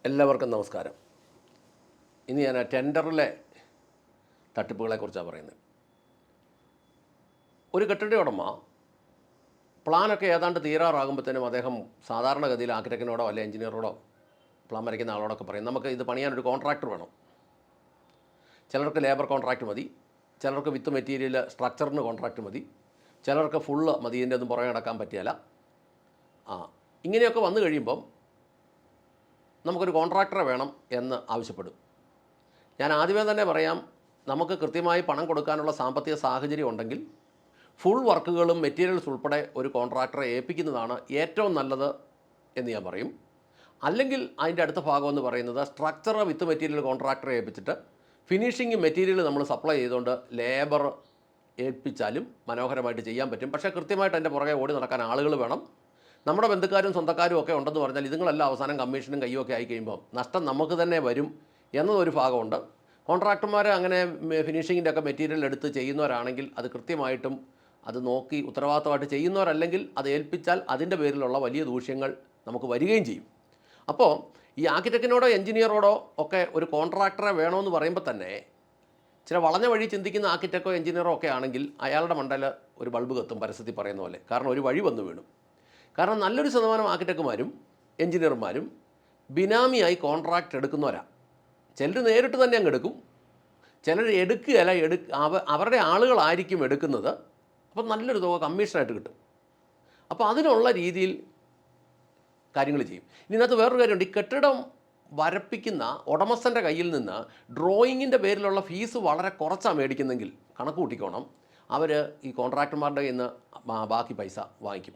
എല്ലാവർക്കും നമസ്കാരം. ഇന്ന് ഞാൻ ടെൻഡറിലെ തട്ടിപ്പുകളെക്കുറിച്ചാണ് പറയുന്നത്. ഒരു കെട്ടിട ഉടമ പ്ലാനൊക്കെ ഏതാണ്ട് തീരാറാകുമ്പോഴത്തേനും അദ്ദേഹം സാധാരണഗതിയിൽ ആർക്കിടെക്റ്റിനോടോ അല്ലെ എഞ്ചിനീയറോടോ പ്ലാൻ വരയ്ക്കുന്ന ആളോടൊക്കെ പറയും, നമുക്ക് ഇത് പണിയാനൊരു കോൺട്രാക്ടർ വേണം. ചിലർക്ക് ലേബർ കോൺട്രാക്ട് മതി, ചിലർക്ക് വിത്ത് മെറ്റീരിയൽ സ്ട്രക്ചറിന് കോൺട്രാക്ട് മതി, ചിലർക്ക് ഫുള്ള് മതി, ഇതിൻ്റെ ഒന്നും പുറകെ നടക്കാൻ പറ്റിയല്ല. ഇങ്ങനെയൊക്കെ വന്നു കഴിയുമ്പം നമുക്കൊരു കോൺട്രാക്ടറെ വേണം എന്ന് ആവശ്യപ്പെടും. ഞാൻ ആദ്യമേ തന്നെ പറയാം, നമുക്ക് കൃത്യമായി പണം കൊടുക്കാനുള്ള സാമ്പത്തിക സാഹചര്യം ഉണ്ടെങ്കിൽ ഫുൾ വർക്കുകളും മെറ്റീരിയൽസ് ഉൾപ്പെടെ ഒരു കോൺട്രാക്ടറെ ഏൽപ്പിക്കുന്നതാണ് ഏറ്റവും നല്ലത് എന്ന് ഞാൻ പറയും. അല്ലെങ്കിൽ അതിൻ്റെ അടുത്ത ഭാഗം എന്ന് പറയുന്നത് സ്ട്രക്ചർ വിത്ത് മെറ്റീരിയൽ കോൺട്രാക്ടറെ ഏൽപ്പിച്ചിട്ട് ഫിനിഷിങ് മെറ്റീരിയൽ നമ്മൾ സപ്ലൈ ചെയ്തുകൊണ്ട് ലേബർ ഏൽപ്പിച്ചാലും മനോഹരമായിട്ട് ചെയ്യാൻ പറ്റും. പക്ഷേ കൃത്യമായിട്ട് അതിൻ്റെ പുറകെ ഓടി നടക്കാൻ ആളുകൾ വേണം. നമ്മുടെ ബന്ധുക്കാരും സ്വന്തക്കാരും ഒക്കെ ഉണ്ടെന്ന് പറഞ്ഞാൽ ഇതുങ്ങളെല്ലാം അവസാനം കമ്മീഷനും കയ്യൊക്കെ ആയി കഴിയുമ്പോൾ നഷ്ടം നമുക്ക് തന്നെ വരും എന്നതൊരു ഭാഗമുണ്ട്. കോൺട്രാക്ടർമാർ അങ്ങനെ ഫിനിഷിങ്ങിൻ്റെ ഒക്കെ മെറ്റീരിയൽ എടുത്ത് ചെയ്യുന്നവരാണെങ്കിൽ അത് കൃത്യമായിട്ടും അത് നോക്കി ഉത്തരവാദിത്തമായിട്ട് ചെയ്യുന്നവരല്ലെങ്കിൽ അത് ഏൽപ്പിച്ചാൽ അതിൻ്റെ പേരിലുള്ള വലിയ ദൂഷ്യങ്ങൾ നമുക്ക് വരികയും ചെയ്യും. അപ്പോൾ ഈ ആർക്കിടെക്റ്റിനോടോ എഞ്ചിനീയറോടോ ഒക്കെ ഒരു കോൺട്രാക്ടറെ വേണമെന്ന് പറയുമ്പോൾ തന്നെ ചില വളഞ്ഞ വഴി ചിന്തിക്കുന്ന ആർക്കിടെക്റ്റോ എഞ്ചിനീയറോ ഒക്കെ ആണെങ്കിൽ അയാളുടെ മണ്ടയിൽ ഒരു ബൾബ് കത്തും, പരസ്യത്തിൽ പറയുന്ന പോലെ. കാരണം ഒരു വഴി വന്നു വീണു. കാരണം നല്ലൊരു ശതമാനം ആർക്കിടെക്റ്റുമാരും എഞ്ചിനീയർമാരും ബിനാമിയായി കോൺട്രാക്റ്റ് എടുക്കുന്നവരാണ്. ചിലർ നേരിട്ട് തന്നെ അങ്ങ് എടുക്കും, ചിലർ എടുക്കുകയല്ല, അവരുടെ ആളുകളായിരിക്കും എടുക്കുന്നത്. അപ്പം നല്ലൊരു തുക കമ്മീഷനായിട്ട് കിട്ടും. അപ്പോൾ അതിനുള്ള രീതിയിൽ കാര്യങ്ങൾ ചെയ്യും. ഇതിനകത്ത് വേറൊരു കാര്യമുണ്ട്. ഈ കെട്ടിടം വരപ്പിക്കുന്ന ഉടമസ്ഥൻ്റെ കയ്യിൽ നിന്ന് ഡ്രോയിങ്ങിൻ്റെ പേരിലുള്ള ഫീസ് വളരെ കുറച്ചാണ് മേടിക്കുന്നെങ്കിൽ കണക്ക് കൂട്ടിക്കോണം, അവർ ഈ കോൺട്രാക്ടർമാരുടെ കയ്യിൽ നിന്ന് ബാക്കി പൈസ വാങ്ങിക്കും.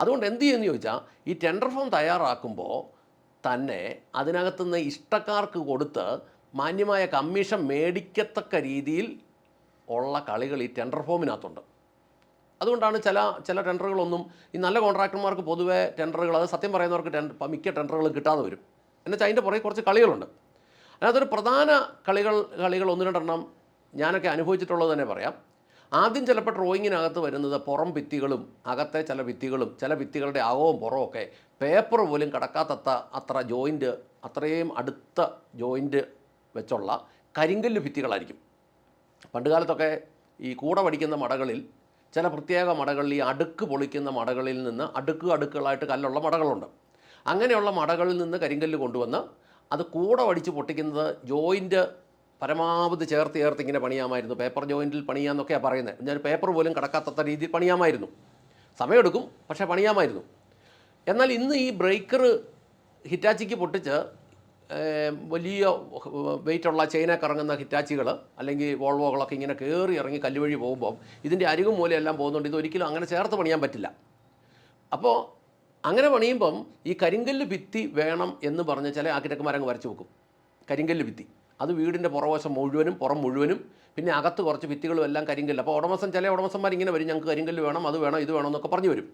അതുകൊണ്ട് എന്ത് ചെയ്യുമെന്ന് ചോദിച്ചാൽ, ഈ ടെൻഡർ ഫോം തയ്യാറാക്കുമ്പോൾ തന്നെ അതിനകത്തുനിന്ന് ഇഷ്ടക്കാർക്ക് കൊടുത്ത് മാന്യമായ കമ്മീഷൻ മേടിക്കത്തക്ക രീതിയിൽ ഉള്ള കളികൾ ഈ ടെൻഡർ ഫോമിനകത്തുണ്ട്. അതുകൊണ്ടാണ് ചില ടെൻഡറുകളൊന്നും ഈ നല്ല കോൺട്രാക്ടർമാർക്ക് പൊതുവേ ടെൻഡറുകൾ, അത് സത്യം പറയുന്നവർക്ക് മിക്ക ടെൻഡറുകളും കിട്ടാതെ വരും. എന്നുവെച്ചാൽ അതിൻ്റെ പുറകെ കുറച്ച് കളികളുണ്ട്. അതിനകത്തൊരു പ്രധാന കളികൾ ഒന്ന് രണ്ടെണ്ണം ഞാനൊക്കെ അനുഭവിച്ചിട്ടുള്ളത് തന്നെ പറയാം. ആദ്യം ചിലപ്പോൾ ഡ്രോയിങ്ങിനകത്ത് വരുന്നത് പുറം ഭിത്തികളും അകത്തെ ചില ഭിത്തികളുടെ അകവും പുറവും ഒക്കെ പേപ്പർ പോലും കടക്കാത്തത്ര അത്രയും അടുത്ത ജോയിൻറ്റ് വെച്ചുള്ള കരിങ്കല്ല് ഭിത്തികളായിരിക്കും. പണ്ടുകാലത്തൊക്കെ ഈ കൂട പഠിക്കുന്ന മടകളിൽ, ചില പ്രത്യേക മടകളിൽ, ഈ അടുക്ക് പൊളിക്കുന്ന മടകളിൽ നിന്ന് അടുക്കുകളായിട്ട് കല്ലുള്ള മടകളുണ്ട്. അങ്ങനെയുള്ള മടകളിൽ നിന്ന് കരിങ്കല്ല് കൊണ്ടുവന്ന് അത് കൂട വടിച്ച് പൊട്ടിക്കുന്നത് ജോയിൻറ്റ് പരമാവധി ചേർത്ത് ഇങ്ങനെ പണിയാമായിരുന്നു. പേപ്പർ ജോയിൻറ്റിൽ പണിയാമെന്നൊക്കെയാണ് പറയുന്നത്. ഞാൻ പേപ്പർ പോലും കടക്കാത്ത രീതിയിൽ പണിയാമായിരുന്നു. സമയമെടുക്കും, പക്ഷേ പണിയാമായിരുന്നു. എന്നാൽ ഇന്ന് ഈ ബ്രേക്കർ ഹിറ്റാച്ചിക്ക് പൊട്ടിച്ച് വലിയ വെയിറ്റുള്ള ചെയിനെ കറങ്ങുന്ന ഹിറ്റാച്ചികൾ അല്ലെങ്കിൽ വോൾവോകളൊക്കെ ഇങ്ങനെ കയറി ഇറങ്ങി കല്ലുവഴി പോകുമ്പോൾ ഇതിൻ്റെ അരികും മൂലയെല്ലാം പോകുന്നുണ്ട്. ഇതൊരിക്കലും അങ്ങനെ ചേർത്ത് പണിയാൻ പറ്റില്ല. അപ്പോൾ അങ്ങനെ പണിയുമ്പം ഈ കരിങ്കല്ല് ഭിത്തി വേണം എന്ന് പറഞ്ഞ് ചില ആർക്കിടെക്റ്റുമാരങ്ങ് വരച്ച് വെക്കും. കരിങ്കല്ല് ഭിത്തി അത് വീടിൻ്റെ പുറവശം മുഴുവനും പുറം മുഴുവനും, പിന്നെ അകത്ത് കുറച്ച് ഭിത്തികളും എല്ലാം കരിങ്കല്ല്. അപ്പോൾ ചില ഉടമസ്ഥന്മാർ ഇങ്ങനെ വരും, ഞങ്ങൾക്ക് കരിങ്കല്ല് വേണം, അത് വേണം, ഇത് വേണം എന്നൊക്കെ പറഞ്ഞു വരും.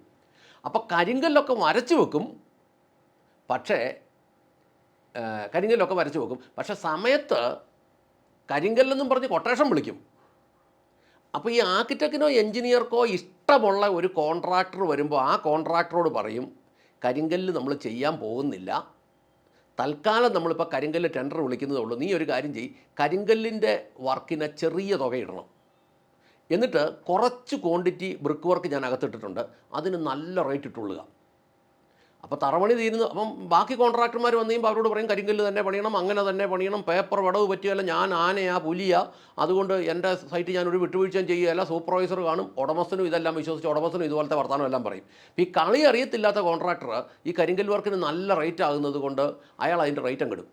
അപ്പോൾ കരിങ്കല്ലൊക്കെ വരച്ച് വെക്കും. പക്ഷേ സമയത്ത് കരിങ്കല്ലെന്നും പറഞ്ഞ് കൊട്ടേഷൻ വിളിക്കും. അപ്പോൾ ഈ ആർക്കിടെക്റ്റിനോ എഞ്ചിനീയർക്കോ ഇഷ്ടമുള്ള ഒരു കോൺട്രാക്ടർ വരുമ്പോൾ ആ കോൺട്രാക്ടറോട് പറയും, കരിങ്കല്ല് നമ്മൾ ചെയ്യാൻ പോകുന്നില്ല, തൽക്കാലം നമ്മളിപ്പോൾ കരിങ്കല്ല് ടെൻഡർ വിളിക്കുന്നതേ ഉള്ളൂ, നീ ഒരു കാര്യം ചെയ്യ്, കരിങ്കല്ലിൻ്റെ വർക്കിന് ചെറിയ തുക ഇടണം, എന്നിട്ട് കുറച്ച് ക്വാണ്ടിറ്റി ബ്രിക്ക് വർക്ക് ഞാൻ അകത്തിട്ടിട്ടുണ്ട്, അതിന് നല്ല റേറ്റ് ഇട്ടുള്ളുക. അപ്പോൾ തറപണി തീരുന്നു. അപ്പം ബാക്കി കോൺട്രാക്ടർമാർ വന്നു കഴിയുമ്പോൾ അവരോട് പറയും, കരിങ്കല്ല് തന്നെ പണിയണം, അങ്ങനെ തന്നെ പണിയണം, പേപ്പർ വടവ് പറ്റുകയല്ല, ഞാൻ ആനയാ പുലിയാ, അതുകൊണ്ട് എൻ്റെ സൈറ്റ് ഞാനൊരു വിട്ടുവീഴ്ചയും ചെയ്യുകയല്ല, സൂപ്പർവൈസർ കാണും, ഉടമസ്ഥനും ഇതെല്ലാം വിശ്വസിച്ച് ഉടമസ്ഥനും ഇതുപോലത്തെ വർത്തമാനം എല്ലാം പറയും. ഈ കളി അറിയത്തില്ലാത്ത കോൺട്രാക്ടർ ഈ കരിങ്കല്ല് വർക്കിന് നല്ല റേറ്റ് ആകുന്നത് കൊണ്ട് അയാൾ അതിൻ്റെ റേറ്റ് അങ്ങിടും.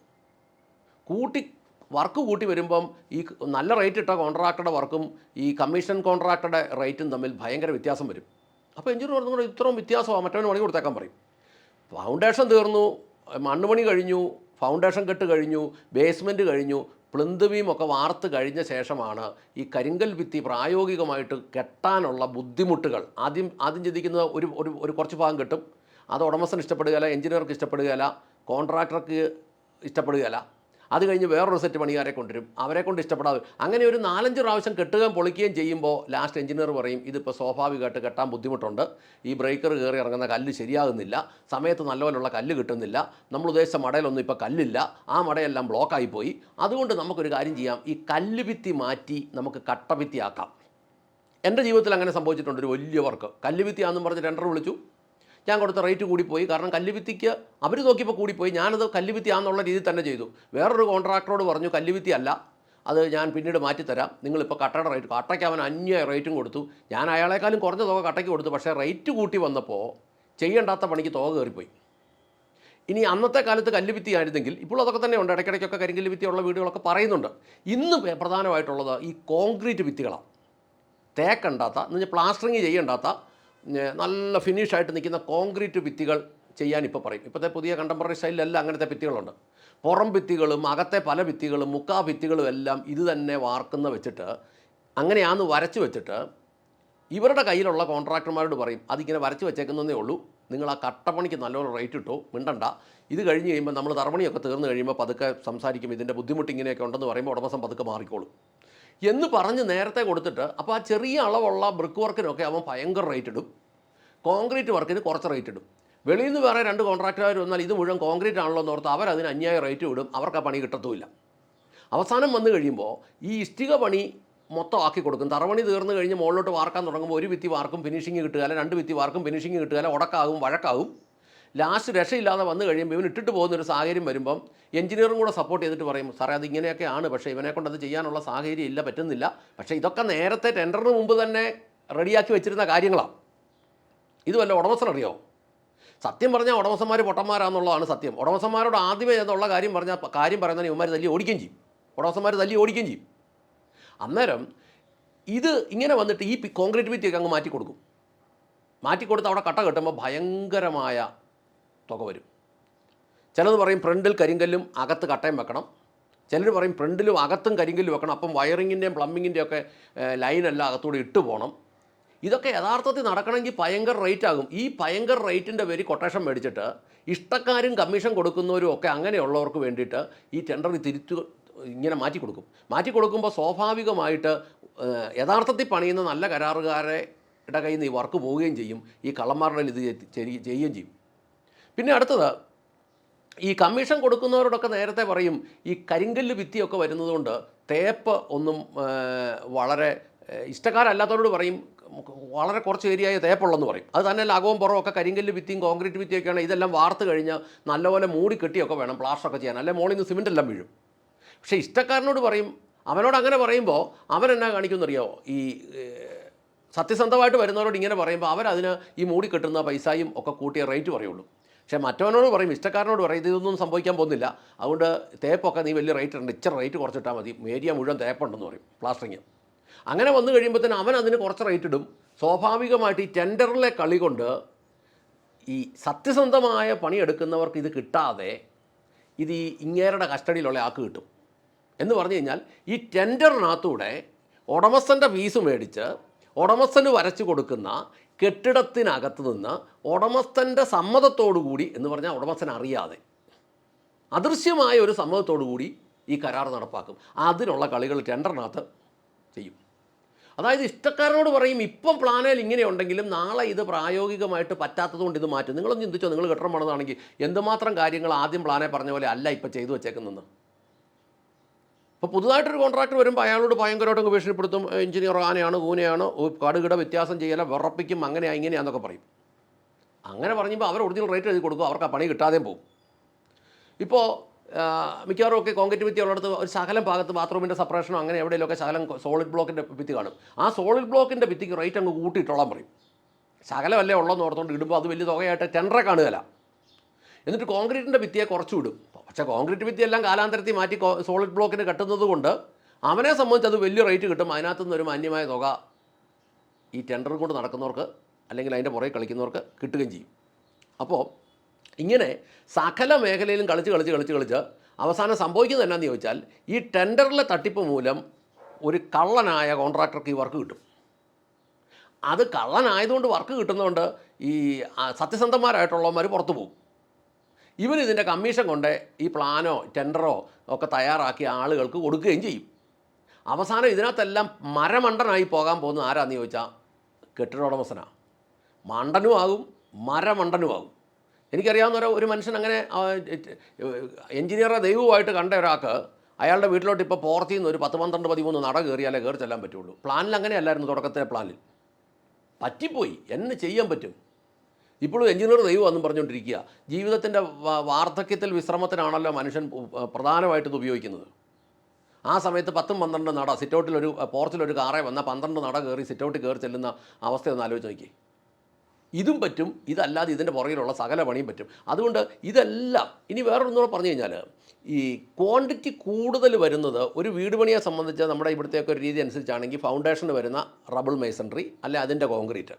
വർക്ക് കൂട്ടി വരുമ്പം ഈ നല്ല റേറ്റ് ഇട്ട കോൺട്രാക്ടറുടെ വർക്കും ഈ കമ്മീഷൻ കോൺട്രാക്ടറുടെ റേറ്റും തമ്മിൽ ഭയങ്കര വ്യത്യാസം വരും. അപ്പോൾ എഞ്ചിനീയർ പറഞ്ഞുകൊണ്ട് ഇത്രയും വ്യത്യാസമാണ്, മറ്റവന് പണി കൊടുത്തേക്കാൻ പറയും. ഫൗണ്ടേഷൻ തീർന്നു, മണ്ണുപണി കഴിഞ്ഞു, ഫൗണ്ടേഷൻ കെട്ട് കഴിഞ്ഞു, ബേസ്മെൻറ്റ് കഴിഞ്ഞു, പ്ലിന്ത് ബീമൊക്കെ വാർത്ത് കഴിഞ്ഞ ശേഷമാണ് ഈ കരിങ്കൽ ഭിത്തി പ്രായോഗികമായിട്ട് കെട്ടാനുള്ള ബുദ്ധിമുട്ടുകൾ. ആദ്യം ചിന്തിക്കുന്നത് ഒരു കുറച്ച് ഭാഗം കെട്ടും, അത് ഉടമസ്ഥന് ഇഷ്ടപ്പെടുകയില്ല, എഞ്ചിനീയർക്ക് ഇഷ്ടപ്പെടുകയില്ല, കോൺട്രാക്ടർക്ക് ഇഷ്ടപ്പെടുകയില്ല. അത് കഴിഞ്ഞ് വേറൊരു സെറ്റ് പണിക്കാരെ കൊണ്ടുവരും, അവരെ കൊണ്ട് ഇഷ്ടപ്പെടാതെ അങ്ങനെ ഒരു 4-5 പ്രാവശ്യം കെട്ടുകയും പൊളിക്കുകയും ചെയ്യുമ്പോൾ ലാസ്റ്റ് എഞ്ചിനീയർ പറയും ഇതിപ്പോൾ സ്വാഭാവികമായിട്ട് കെട്ടാൻ ബുദ്ധിമുട്ടുണ്ട്, ഈ ബ്രേക്കർ കയറി ഇറങ്ങുന്ന കല്ല് ശരിയാകുന്നില്ല, സമയത്ത് നല്ലപോലുള്ള കല്ല് കിട്ടുന്നില്ല, നമ്മൾ ഉദ്ദേശിച്ച മടയിലൊന്നും ഇപ്പോൾ കല്ലില്ല, ആ മടയെല്ലാം ബ്ലോക്കായി പോയി, അതുകൊണ്ട് നമുക്കൊരു കാര്യം ചെയ്യാം, ഈ കല്ല് ഭിത്തി മാറ്റി നമുക്ക് കട്ടഭിത്തി ആക്കാം. എൻ്റെ ജീവിതത്തിൽ അങ്ങനെ സംഭവിച്ചിട്ടുണ്ട്. ഒരു വലിയ വർക്ക് കല്ലുഭിത്തിയാണെന്നും പറഞ്ഞ് ടെൻഡർ വിളിച്ചു, ഞാൻ കൊടുത്ത റേറ്റ് കൂടിപ്പോയി. കാരണം കല്ലുഭിത്തിക്ക് അവർ നോക്കിയപ്പോൾ കൂടിപ്പോയി, ഞാനത് കല്ലുഭിത്തിയാണെന്നുള്ള രീതിയിൽ തന്നെ ചെയ്തു. വേറൊരു കോൺട്രാക്ടറോട് പറഞ്ഞു കല്ലുഭിത്തി അല്ല, അത് ഞാൻ പിന്നീട് മാറ്റിത്തരാം, നിങ്ങളിപ്പോൾ കട്ടയുടെ റേറ്റ്, കട്ടയ്ക്ക് അവൻ അന്യായ റേറ്റും കൊടുത്തു, ഞാൻ അയാളെക്കാളും കുറഞ്ഞ തുക കട്ടയ്ക്ക് കൊടുത്തു. പക്ഷേ റേറ്റ് കൂട്ടി വന്നപ്പോൾ ചെയ്യേണ്ടാത്ത പണിക്ക് തുക കയറിപ്പോയി. ഇനി അന്നത്തെ കാലത്ത് കല്ലുഭിത്തി ആയിരുന്നെങ്കിൽ, ഇപ്പോൾ അതൊക്കെ തന്നെ ഉണ്ട്, ഇടയ്ക്കിടയ്ക്കൊക്കെ കരിങ്കല്ല് ഭിത്തിയുള്ള വീടുകളൊക്കെ പറയുന്നുണ്ട്. ഇന്ന് പ്രധാനമായിട്ടുള്ളത് ഈ കോൺക്രീറ്റ് ഭിത്തികളാണ്. തേക്കണ്ടാത്ത എന്ന് പറഞ്ഞാൽ പ്ലാസ്റ്ററിങ് ചെയ്യണ്ടാത്ത നല്ല ഫിനിഷായിട്ട് നിൽക്കുന്ന കോൺക്രീറ്റ് ഭിത്തികൾ ചെയ്യാൻ ഇപ്പോൾ പറയും. ഇപ്പോഴത്തെ പുതിയ കണ്ടംപററി സ്റ്റൈലിലെല്ലാം അങ്ങനത്തെ ഭിത്തികളുണ്ട്. പുറം ഭിത്തികളും അകത്തെ പല ഭിത്തികളും മുക്കാ ഭിത്തികളും എല്ലാം ഇത് തന്നെ വാർക്കുന്ന വെച്ചിട്ട് അങ്ങനെയാന്ന് വരച്ച് വെച്ചിട്ട് ഇവരുടെ കയ്യിലുള്ള കോൺട്രാക്ടർമാരോട് പറയും അതിങ്ങനെ വരച്ച് വെച്ചേക്കുന്നതേ ഉള്ളൂ, നിങ്ങൾ ആ കട്ടപ്പണിക്ക് നല്ലൊരു റേറ്റ് ഇട്ടോ, മിണ്ടണ്ട, ഇത് കഴിഞ്ഞ് കഴിയുമ്പോൾ നമ്മൾ തറമണിയൊക്കെ തീർന്നു കഴിയുമ്പോൾ പതുക്കെ സംസാരിക്കും, ഇതിൻ്റെ ബുദ്ധിമുട്ട് ഇങ്ങനെയൊക്കെ ഉണ്ടെന്ന് പറയുമ്പോൾ ഉടമസ്ഥൻ പതുക്കെ മാറിക്കോളും എന്ന് പറഞ്ഞ് നേരത്തെ കൊടുത്തിട്ട്, അപ്പോൾ ആ ചെറിയ അളവുള്ള ബ്രിക്ക് വർക്കിനൊക്കെ അവൻ ഭയങ്കര റേറ്റ് ഇടും, കോൺക്രീറ്റ് വർക്കിന് കുറച്ച് റേറ്റ് ഇടും. വെളിയിൽ നിന്ന് വേറെ 2 കോൺട്രാക്ടർമാർ വന്നാൽ ഇത് മുഴുവൻ കോൺക്രീറ്റ് ആണല്ലോ എന്ന് ഓർത്ത് അവരതിന് അന്യായ റേറ്റ് ഇടും, അവർക്ക് ആ പണി കിട്ടത്തുമില്ല. അവസാനം വന്നു കഴിയുമ്പോൾ ഈ ഇഷ്ടിക പണി മൊത്തം ആക്കി കൊടുക്കും. തറമണി തീർന്നു കഴിഞ്ഞ് മുകളിലോട്ട് വാർക്കാൻ തുടങ്ങുമ്പോൾ ഒരു ഭിത്തി വാർക്കും ഫിനിഷിങ് കിട്ടുകയില്ല, 2 ഭിത്തി വാർക്കും ഫിനിഷിങ് കിട്ടുകയില്ല, ഉടക്കാകും വഴക്കാകും. ലാസ്റ്റ് രക്ഷയില്ലാതെ വന്നു കഴിയുമ്പോൾ ഇവൻ ഇട്ടിട്ട് പോകുന്നൊരു സാഹചര്യം വരുമ്പം എഞ്ചിനീയറും കൂടെ സപ്പോർട്ട് ചെയ്തിട്ട് പറയും, സാറേ അത് ഇങ്ങനെയൊക്കെയാണ്, പക്ഷേ ഇവനെ കൊണ്ട് അത് ചെയ്യാനുള്ള സാഹചര്യം ഇല്ല, പറ്റുന്നില്ല. പക്ഷേ ഇതൊക്കെ നേരത്തെ ടെൻഡറിന് മുമ്പ് തന്നെ റെഡിയാക്കി വെച്ചിരുന്ന കാര്യങ്ങളാണ്. ഇത് വല്ല ഉടമസ്ഥനറിയോ? സത്യം പറഞ്ഞാൽ ഉടമസ്ഥന്മാർ പൊട്ടന്മാരാണെന്നുള്ളതാണ് സത്യം. ഉടമസ്ഥന്മാരോട് ആദ്യമേ എന്നുള്ള കാര്യം പറയുന്നതിന് ഇവന്മാർ തല്ലി ഓടിക്കുകയും ചെയ്യും, ഉടമസ്ഥന്മാർ തല്ലി ഓടിക്കുകയും ചെയ്യും. അന്നേരം ഇത് ഇങ്ങനെ വന്നിട്ട് ഈ കോൺക്രീറ്റ് ഭിത്തിയൊക്കെ അങ്ങ് മാറ്റിക്കൊടുത്ത് അവിടെ കട്ട കെട്ടുമ്പോൾ ഭയങ്കരമായ തുക വരും. ചിലത് പറയും ഫ്രണ്ടിൽ കരിങ്കല്ലും അകത്ത് കട്ടയും വെക്കണം, ചിലർ പറയും ഫ്രണ്ടിലും അകത്തും കരിങ്കല്ല് വെക്കണം, അപ്പം വയറിങ്ങിൻ്റെയും പ്ലംബിങ്ങിൻ്റെയും ഒക്കെ ലൈനെല്ലാം അകത്തൂടെ ഇട്ട് പോകണം. ഇതൊക്കെ യഥാർത്ഥത്തിൽ നടക്കണമെങ്കിൽ ഭയങ്കര റേറ്റ് ആകും. ഈ ഭയങ്കര റേറ്റിൻ്റെ പേര് കൊട്ടേഷൻ മേടിച്ചിട്ട് ഇഷ്ടക്കാരും കമ്മീഷൻ കൊടുക്കുന്നവരും ഒക്കെ അങ്ങനെയുള്ളവർക്ക് വേണ്ടിയിട്ട് ഈ ടെൻഡർ ഇങ്ങനെ മാറ്റിക്കൊടുക്കുമ്പോൾ സ്വാഭാവികമായിട്ട് യഥാർത്ഥത്തിൽ പണിയുന്ന നല്ല കരാറുകാരുടെ കയ്യിൽ നിന്ന് ഈ വർക്ക് പോവുകയും ചെയ്യും, ഈ കള്ളന്മാരുടെ ഇത് ചെയ്യുകയും ചെയ്യും. പിന്നെ അടുത്തത്, ഈ കമ്മീഷൻ കൊടുക്കുന്നവരോടൊക്കെ നേരത്തെ പറയും ഈ കരിങ്കല്ല് ഭിത്തിയൊക്കെ വരുന്നതുകൊണ്ട് തേപ്പ് ഒന്നും വളരെ ഇഷ്ടക്കാരല്ലാത്തവരോട് പറയും വളരെ കുറച്ച് ഏരിയയായ തേപ്പുള്ളതെന്ന് പറയും. അത് തന്നെ അകവും പുറവും ഒക്കെ കരിങ്കല്ല് ഭിത്തിയും കോൺക്രീറ്റ് ഭിത്തിയൊക്കെയാണ്. ഇതെല്ലാം വാർത്ത് കഴിഞ്ഞ് നല്ലപോലെ മൂടി കെട്ടിയൊക്കെ വേണം പ്ലാസ്റ്ററൊക്കെ ചെയ്യാൻ, അല്ലെങ്കിൽ മോളിൽ നിന്ന് സിമെൻ്റ് എല്ലാം വീഴും. പക്ഷേ ഇഷ്ടക്കാരനോട് പറയും, അവനോട് അങ്ങനെ പറയുമ്പോൾ അവൻ എന്നാ കാണിക്കുമെന്നറിയോ, ഈ സത്യസന്ധമായിട്ട് വരുന്നവരോട് ഇങ്ങനെ പറയുമ്പോൾ അവരതിന് ഈ മൂടി കെട്ടുന്ന പൈസയും ഒക്കെ കൂട്ടിയ റേറ്റ് പറയുള്ളൂ. പക്ഷേ മറ്റവനോട് പറയും, ഇഷ്ടക്കാരനോട് പറയും ഇതൊന്നും സംഭവിക്കാൻ പോകുന്നില്ല, അതുകൊണ്ട് തേപ്പൊക്കെ നീ വലിയ റേറ്റ് ഉണ്ട്, ഇച്ചിരി റേറ്റ് കുറച്ചിട്ടാൽ മതി, ഏരിയ മുഴുവൻ തേപ്പുണ്ടെന്ന് പറയും പ്ലാസ്റ്ററിങ്. അങ്ങനെ വന്നു കഴിയുമ്പോഴത്തേന് അവൻ അതിന് കുറച്ച് റേറ്റ് ഇടും. സ്വാഭാവികമായിട്ട് ഈ ടെൻഡറിലെ കളി കൊണ്ട് ഈ സത്യസന്ധമായ പണിയെടുക്കുന്നവർക്ക് ഇത് കിട്ടാതെ ഇത് ഈ ഇങ്ങേരുടെ കസ്റ്റഡിയിലുള്ള ആൾക്ക് കിട്ടും. എന്ന് പറഞ്ഞു കഴിഞ്ഞാൽ ഈ ടെൻഡറിനകത്തൂടെ ഉടമസ്ഥൻ്റെ ഫീസ് മേടിച്ച് ഉടമസ്ഥന് വരച്ചു കൊടുക്കുന്ന കെട്ടിടത്തിനകത്ത് നിന്ന് ഉടമസ്ഥൻ്റെ സമ്മതത്തോടു കൂടി, എന്ന് പറഞ്ഞാൽ ഉടമസ്ഥൻ അറിയാതെ അദൃശ്യമായ ഒരു സമ്മതത്തോടു കൂടി ഈ കരാർ നടപ്പാക്കും. അതിനുള്ള കളികൾ ടെൻഡറിനകത്ത് ചെയ്യും. അതായത് ഇഷ്ടക്കാരനോട് പറയും ഇപ്പം പ്ലാനിൽ ഇങ്ങനെ ഉണ്ടെങ്കിലും നാളെ ഇത് പ്രായോഗികമായിട്ട് പറ്റാത്തതുകൊണ്ട് ഇത് മാറ്റും. നിങ്ങളൊന്ന് ചിന്തിച്ചോ, നിങ്ങൾ കെട്ടിടം പണിതാണെങ്കിൽ എന്തുമാത്രം കാര്യങ്ങൾ ആദ്യം പ്ലാനെ പറഞ്ഞ പോലെ അല്ല ഇപ്പം ചെയ്തു വെച്ചേക്കുന്നത്. അപ്പോൾ പുതുതായിട്ടൊരു കോൺട്രാക്ടർ വരുമ്പോൾ അയാളോട് ഭയങ്കരമായിട്ട് ഭീഷണിപ്പെടുത്തും, എഞ്ചിനീയർ ആനയാണ് ഊനയാണ്, കാടുകിട വ്യത്യാസം ചെയ്യല, വിറപ്പിക്കും, അങ്ങനെയാണ് ഇങ്ങനെയാണെന്നൊക്കെ പറയും. അങ്ങനെ പറഞ്ഞപ്പോൾ അവർ ഒറിജിനൽ റേറ്റ് എഴുതി കൊടുക്കും, അവർക്ക് ആ പണി കിട്ടാതെയും പോകും. ഇപ്പോൾ മിക്കവാറും ഒക്കെ കോൺക്രീറ്റ് ഭിത്തി ഉള്ളിടത്ത് ഒരു ശകലം ഭാഗത്ത് ബാത്റൂമിൻ്റെ സെപ്പറേഷനോ അങ്ങനെ എവിടെയെങ്കിലുമൊക്കെ ശകലം സോളിഡ് ബ്ലോക്കിൻ്റെ ഭിത്തി കാണും. ആ സോളിഡ് ബ്ലോക്കിൻ്റെ ഭിത്തിക്ക് റേറ്റ് അങ്ങ് കൂട്ടിയിട്ടോളാൻ പറയും. ശകലമല്ലേ ഉള്ളതെന്ന് ഓർത്തുകൊണ്ട് ഇടുമ്പോൾ അത് വലിയ തുകയായിട്ട് ടെൻഡറെ കാണുകയില്ല. എന്നിട്ട് കോൺക്രീറ്റിൻ്റെ ഭിത്തിയെ കുറച്ചു വിടും. പക്ഷേ കോൺക്രീറ്റ് ഭിത്തിയെല്ലാം കാലാന്തരത്തിൽ മാറ്റി സോളിഡ് ബ്ലോക്കിന് കെട്ടുന്നത് കൊണ്ട് അവനെ സംബന്ധിച്ച് അത് വലിയ റേറ്റ് കിട്ടും. അതിനകത്തുനിന്ന് ഒരു മാന്യമായ തുക ഈ ടെൻഡർ കൊണ്ട് നടക്കുന്നവർക്ക് അല്ലെങ്കിൽ അതിൻ്റെ പുറകെ കളിക്കുന്നവർക്ക് കിട്ടുകയും ചെയ്യും. അപ്പോൾ ഇങ്ങനെ സകല മേഖലയിലും കളിച്ച് അവസാനം സംഭവിക്കുന്നത് എന്നാന്ന് ചോദിച്ചാൽ ഈ ടെൻഡറിലെ തട്ടിപ്പ് മൂലം ഒരു കള്ളനായ കോൺട്രാക്ടർക്ക് ഈ വർക്ക് കിട്ടും. അത് കള്ളനായതുകൊണ്ട് വർക്ക് കിട്ടുന്നതുകൊണ്ട് ഈ സത്യസന്ധന്മാരായിട്ടുള്ളവന്മാർ പുറത്തു പോകും. ഇവർ ഇതിൻ്റെ കമ്മീഷൻ കൊണ്ട് ഈ പ്ലാനോ ടെൻഡറോ ഒക്കെ തയ്യാറാക്കിയ ആളുകൾക്ക് കൊടുക്കുകയും ചെയ്യും. അവസാനം ഇതിനകത്തെല്ലാം മരമണ്ടനായി പോകാൻ പോകുന്നത് ആരാന്ന് ചോദിച്ചാൽ കെട്ടിടോടമസ്ഥനാണ്. മണ്ടനുമാകും, മരമണ്ടനുമാകും. എനിക്കറിയാവുന്ന ഒരു മനുഷ്യൻ അങ്ങനെ എഞ്ചിനീയറെ ദൈവമായിട്ട് കണ്ട ഒരാൾക്ക് അയാളുടെ വീട്ടിലോട്ട് ഇപ്പോൾ പോർത്തിൽ നിന്ന് ഒരു 10, 12, 13 നട കയറിയാലേ കയറി ചെല്ലാൻ പറ്റുള്ളൂ. പ്ലാനിൽ അങ്ങനെയല്ലായിരുന്നു തുടക്കത്തിലെ പ്ലാനിൽ. പറ്റിപ്പോയി, എന്നെ ചെയ്യാൻ പറ്റും. ഇപ്പോഴും എഞ്ചിനീയർ ദൈവമെന്നും പറഞ്ഞുകൊണ്ടിരിക്കുക. ജീവിതത്തിൻ്റെ വാർദ്ധക്യത്തിൽ വിശ്രമത്തിനാണല്ലോ മനുഷ്യൻ പ്രധാനമായിട്ടും ഇത് ഉപയോഗിക്കുന്നത്. ആ സമയത്ത് 10, 12 നട സിറ്റൗട്ടിലൊരു പോർച്ചിലൊരു കാറേ വന്നാൽ 12 നട കയറി സിറ്റൗട്ടിൽ കയറി ചെല്ലുന്ന അവസ്ഥയൊന്ന് ആലോചിച്ച് നോക്കി. ഇതും പറ്റും, ഇതല്ലാതെ ഇതിൻ്റെ പുറകിലുള്ള സകല പണിയും പറ്റും. അതുകൊണ്ട് ഇതെല്ലാം ഇനി വേറൊന്നുകൂടെ പറഞ്ഞു കഴിഞ്ഞാൽ, ഈ ക്വാണ്ടിറ്റി കൂടുതൽ വരുന്നത് ഒരു വീട് പണിയെ സംബന്ധിച്ച് നമ്മുടെ ഇവിടുത്തെയൊക്കെ ഒരു രീതി അനുസരിച്ചാണെങ്കിൽ ഫൗണ്ടേഷന് വരുന്ന റബിൾ മേസൺറി അല്ലെ അതിൻ്റെ കോൺക്രീറ്റ്,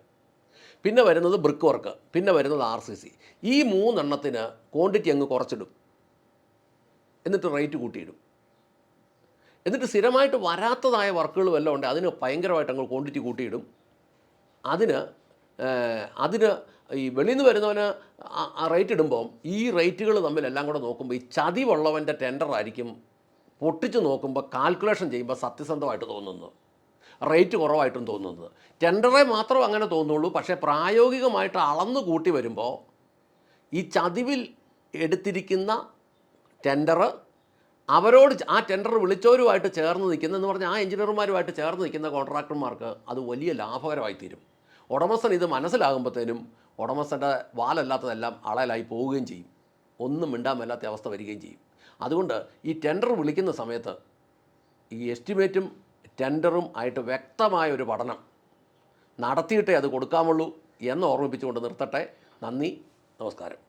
പിന്നെ വരുന്നത് ബ്രിക്ക് വർക്ക്, പിന്നെ വരുന്നത് RCC. ഈ 3 എണ്ണത്തിന് ക്വാണ്ടിറ്റി അങ്ങ് കുറച്ചിടും, എന്നിട്ട് റേറ്റ് കൂട്ടിയിടും. എന്നിട്ട് സ്ഥിരമായിട്ട് വരാത്തതായ വർക്കുകൾ വല്ലതും ഉണ്ട് അതിന് ഭയങ്കരമായിട്ട് അങ്ങ് ക്വാണ്ടിറ്റി കൂട്ടിയിടും. അതിന് ഈ വെളിയിൽ നിന്ന് വരുന്നവന് റേറ്റ് ഇടുമ്പം ഈ റേറ്റുകൾ തമ്മിലെല്ലാം കൂടെ നോക്കുമ്പോൾ ഈ ചതിവുള്ളവൻ്റെ ടെൻഡറായിരിക്കും പൊട്ടിച്ച് നോക്കുമ്പോൾ കാൽക്കുലേഷൻ ചെയ്യുമ്പോൾ സത്യസന്ധമായിട്ട് തോന്നുന്നത്, റേറ്റ് കുറവായിട്ടും തോന്നുന്നത്. ടെൻഡറെ മാത്രം അങ്ങനെ തോന്നുള്ളൂ. പക്ഷേ പ്രായോഗികമായിട്ട് അളന്നു കൂട്ടി വരുമ്പോൾ ഈ ചതിവിൽ എടുത്തിരിക്കുന്ന ടെൻഡർ അവരോട് ആ ടെൻഡർ വിളിച്ചവരുമായിട്ട് ചേർന്ന് നിൽക്കുന്ന എന്ന് പറഞ്ഞാൽ ആ എഞ്ചിനീയർമാരുമായിട്ട് ചേർന്ന് നിൽക്കുന്ന കോൺട്രാക്ടർമാർക്ക് അത് വലിയ ലാഭകരമായി തീരും. ഉടമസ്ഥൻ ഇത് മനസ്സിലാകുമ്പോഴത്തേനും ഉടമസ്ഥൻ്റെ വാലല്ലാത്തതെല്ലാം അളയലായി പോവുകയും ചെയ്യും, ഒന്നും മിണ്ടാൻ മേലാത്ത അവസ്ഥ വരികയും ചെയ്യും. അതുകൊണ്ട് ഈ ടെൻഡർ വിളിക്കുന്ന സമയത്ത് ഈ എസ്റ്റിമേറ്റും ടെൻഡറും ആയിട്ട് വ്യക്തമായ ഒരു പഠനം നടത്തിയിട്ടേ അത് കൊടുക്കാമുള്ളൂ എന്ന് ഓർമ്മിപ്പിച്ചുകൊണ്ട് നിർത്തട്ടെ. നന്ദി, നമസ്കാരം.